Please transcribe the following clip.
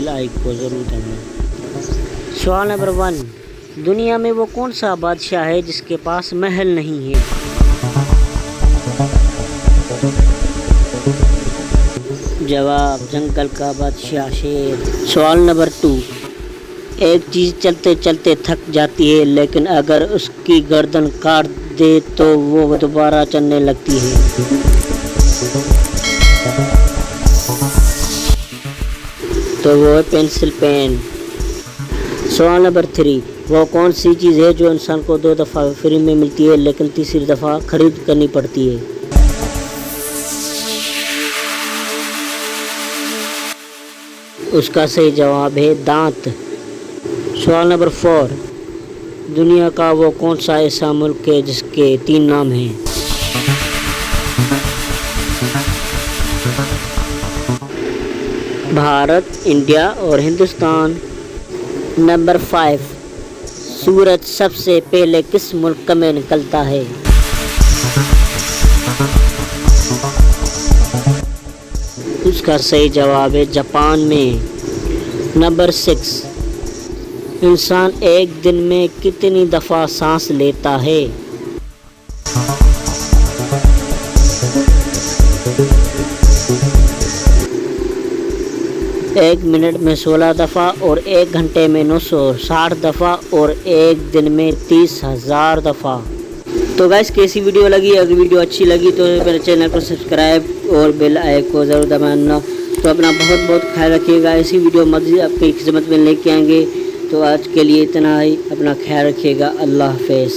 Like کو ضرور کرنا۔ سوال نمبر 1، دنیا میں وہ کون سا بادشاہ ہے جس کے پاس محل نہیں ہے؟ جواب، جنگل کا بادشاہ شیر۔ سوال نمبر 2، ایک چیز چلتے چلتے تھک جاتی ہے لیکن اگر اس کی گردن کاٹ دے تو وہ دوبارہ چلنے لگتی ہے۔ تو وہ ہے پینسل پین۔ سوال نمبر 3، وہ کون سی چیز ہے جو انسان کو 2 دفعہ فری میں ملتی ہے لیکن تیسری دفعہ خرید کرنی پڑتی ہے؟ اس کا صحیح جواب ہے دانت۔ سوال نمبر 4، دنیا کا وہ کون سا ایسا ملک ہے جس کے 3 نام ہیں؟ بھارت، انڈیا اور ہندوستان۔ نمبر 5، سورج سب سے پہلے کس ملک میں نکلتا ہے؟ اس کا صحیح جواب ہے جاپان میں۔ نمبر 6، انسان ایک دن میں کتنی دفعہ سانس لیتا ہے؟ 1 منٹ میں 16 دفعہ اور 1 گھنٹے میں 960 دفعہ اور 1 دن میں 30,000 دفعہ۔ تو گائس کیسی ویڈیو لگی؟ اگر ویڈیو اچھی لگی تو میرے چینل کو سبسکرائب اور بیل آئیکن کو ضرور دبانا۔ تو اپنا بہت بہت خیال رکھیے گا، ایسی ویڈیو مزید آپ کی خدمت میں لے کے آئیں گے۔ تو آج کے لیے اتنا ہی، اپنا خیال رکھیے گا، اللہ حافظ۔